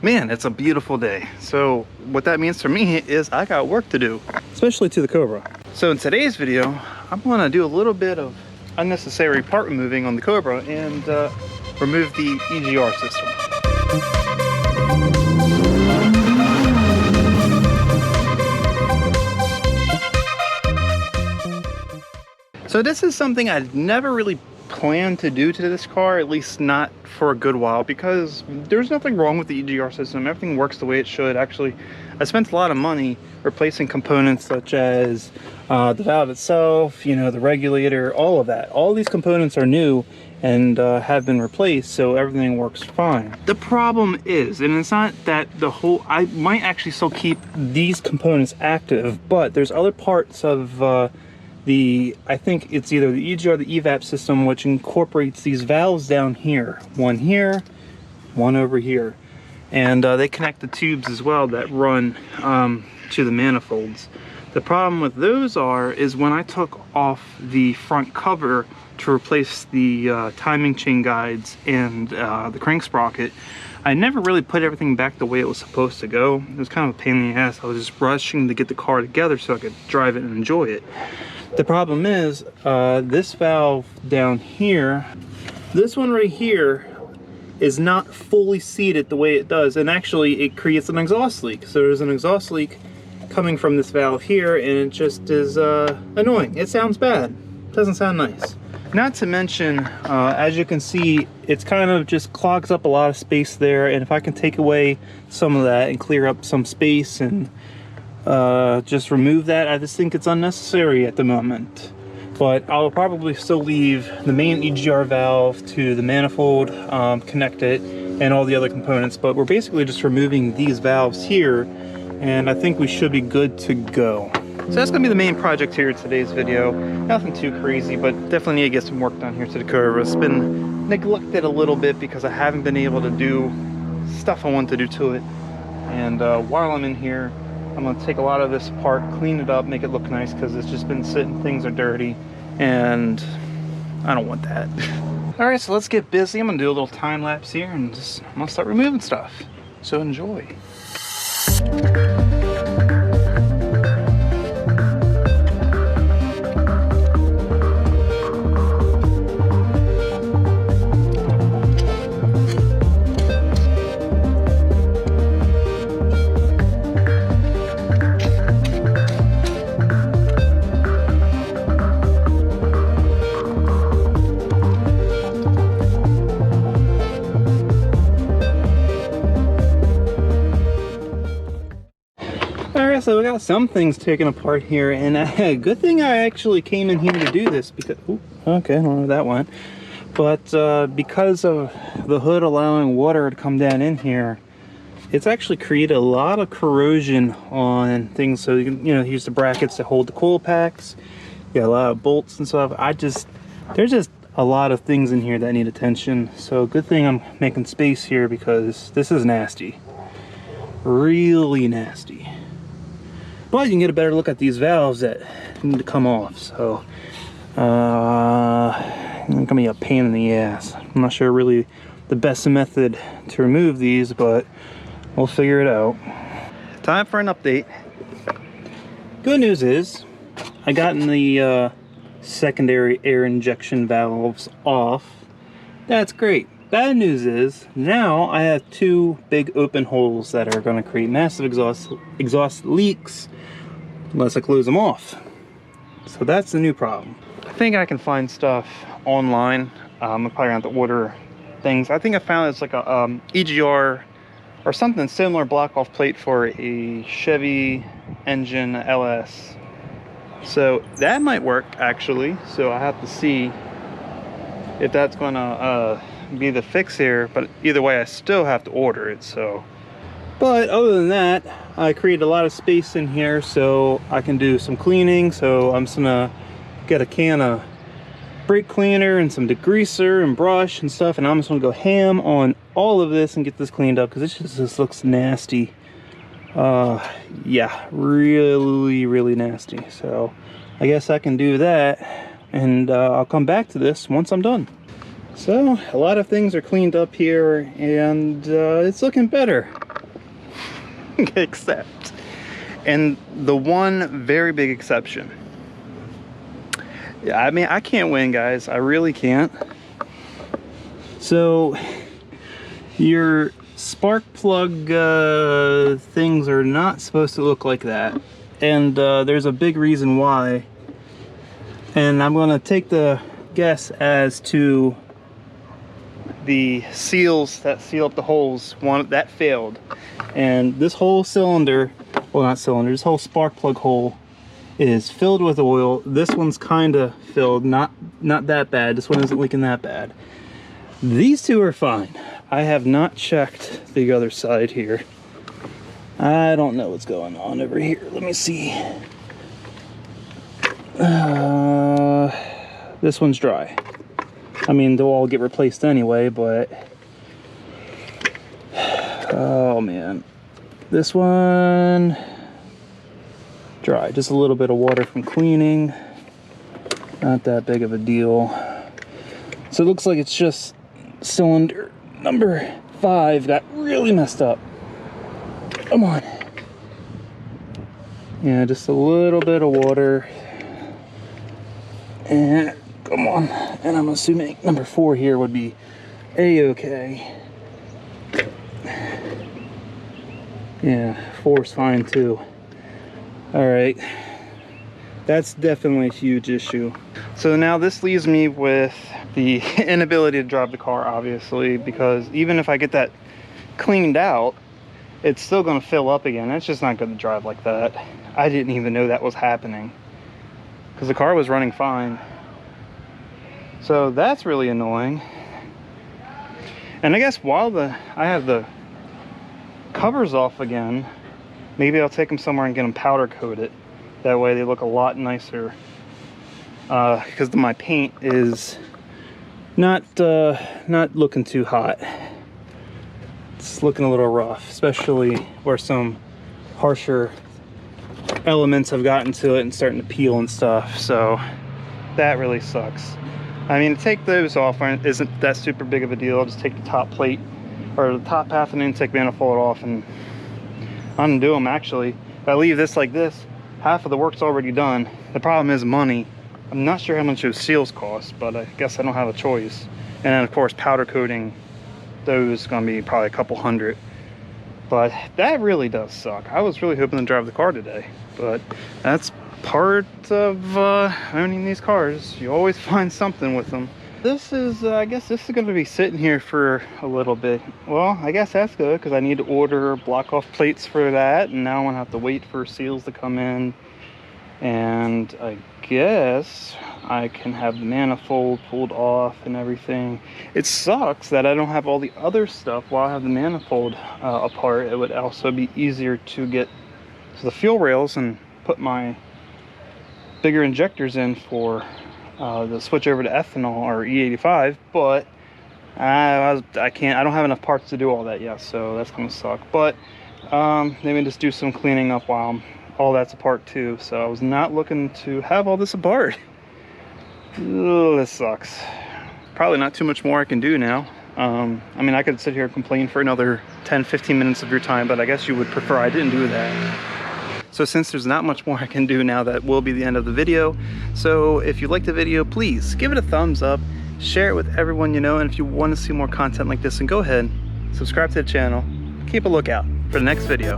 Man, it's a beautiful day. So what that means for me is I got work to do, especially to the Cobra. So in today's video, I'm gonna do a little bit of unnecessary part removing on the Cobra and remove the EGR system. So this is something I'd never really planned to do to this car, at least not for a good while, because there's nothing wrong with the EGR system. Everything works the way it should. Actually, I spent a lot of money replacing components such as the valve itself, you know, the regulator, all of that. All these components are new and have been replaced, so everything works fine. The problem is, and it's not that I might actually still keep these components active, but there's other parts of I think it's either the EGR or the EVAP system, which incorporates these valves down here, one over here, and they connect the tubes as well that run to the manifolds. The problem with those is when I took off the front cover to replace the timing chain guides and the crank sprocket, I never really put everything back the way it was supposed to go. It was kind of a pain in the ass. I was just rushing to get the car together so I could drive it and enjoy it. The problem is this valve down here, this one right here, is not fully seated the way it does, and actually it creates an exhaust leak. So there's an exhaust leak coming from this valve here, and it just is annoying. It sounds bad. It doesn't sound nice. Not to mention, as you can see, it's kind of just clogs up a lot of space there, and if I can take away some of that and clear up some space and just remove that, I just think it's unnecessary at the moment. But I'll probably still leave the main EGR valve to the manifold, connect it, and all the other components. But we're basically just removing these valves here, and I think we should be good to go. So that's gonna be the main project here in today's video. Nothing too crazy, but definitely need to get some work done here to the Cobra. It's been neglected a little bit because I haven't been able to do stuff I want to do to it. And while I'm in here, I'm gonna take a lot of this apart, clean it up, make it look nice, because it's just been sitting, things are dirty, and I don't want that. All right, so let's get busy. I'm gonna do a little time lapse here, and I'm gonna start removing stuff. So enjoy. So we got some things taken apart here, and good thing I actually came in here to do this, because okay, I don't know where that went, but because of the hood allowing water to come down in here, it's actually created a lot of corrosion on things. So you can, use the brackets to hold the coil packs. You got a lot of bolts and stuff. There's just a lot of things in here that need attention. So good thing I'm making space here, because this is nasty, really nasty. But you can get a better look at these valves that need to come off. So it's gonna be a pain in the ass. I'm not sure really the best method to remove these, but we'll figure it out. Time for an update. Good news is I gotten the secondary air injection valves off. That's great. Bad news is now I have two big open holes that are going to create massive exhaust leaks unless I close them off. So that's the new problem. I think I can find stuff online. I'm probably going to have to order things. I think I found it's like a EGR or something similar block off plate for a Chevy engine LS. So that might work actually. So I have to see if that's going to be the fix here, but either way I still have to order it. So, but other than that, I created a lot of space in here so I can do some cleaning. So I'm just gonna get a can of brake cleaner and some degreaser and brush and stuff, and I'm just gonna go ham on all of this and get this cleaned up, because it just looks nasty. Yeah, really nasty. So I guess I can do that, and I'll come back to this once I'm done. So a lot of things are cleaned up here, and it's looking better. except, and the one very big exception. Yeah, I mean, I can't win, guys. I really can't. So your spark plug things are not supposed to look like that, and there's a big reason why, and I'm gonna take the guess as to the seals that seal up the holes. One that failed, and this whole cylinder, well, not cylinder, this whole spark plug hole is filled with oil. This one's kind of filled, not that bad. This one isn't leaking that bad. These two are fine. I have not checked the other side here. I don't know what's going on over here. Let me see. This one's dry. I mean, they'll all get replaced anyway, but oh man, this one dry. Just a little bit of water from cleaning. Not that big of a deal. So it looks like it's just cylinder number 5 got really messed up. Come on. Yeah, just a little bit of water. And come on. And I'm assuming number 4 here would be a-okay. Yeah, 4's fine too. Alright. That's definitely a huge issue. So now this leaves me with the inability to drive the car, obviously, because even if I get that cleaned out, it's still going to fill up again. It's just not good to drive like that. I didn't even know that was happening because the car was running fine. So that's really annoying. And I guess while I have the covers off again, maybe I'll take them somewhere and get them powder coated. That way they look a lot nicer. Because my paint is not looking too hot. It's looking a little rough, especially where some harsher elements have gotten to it and starting to peel and stuff. So that really sucks. I mean, to take those off isn't that super big of a deal. I'll just take the top plate or the top half and intake manifold off and undo them. Actually, if I leave this like this, half of the work's already done. The problem is money. I'm not sure how much those seals cost, but I guess I don't have a choice. And then of course powder coating those is gonna be probably a couple $100. But that really does suck. I was really hoping to drive the car today, but that's part of owning these cars. You always find something with them. This is, I guess this is gonna be sitting here for a little bit. Well, I guess that's good because I need to order block off plates for that, and now I'm gonna have to wait for seals to come in. And I guess I can have the manifold pulled off and everything. It sucks that I don't have all the other stuff while I have the manifold apart. It would also be easier to get to the fuel rails and put my bigger injectors in for the switch over to ethanol or E85, but I don't have enough parts to do all that yet, so that's gonna suck. But maybe just do some cleaning up while all that's apart too. So I was not looking to have all this apart. Ugh, this sucks. Probably not too much more I can do now. I mean, I could sit here and complain for another 10-15 minutes of your time, but I guess you would prefer I didn't do that. So since there's not much more I can do now, that will be the end of the video. So if you liked the video, please give it a thumbs up, share it with everyone you know, and if you want to see more content like this, then go ahead, subscribe to the channel, keep a lookout for the next video.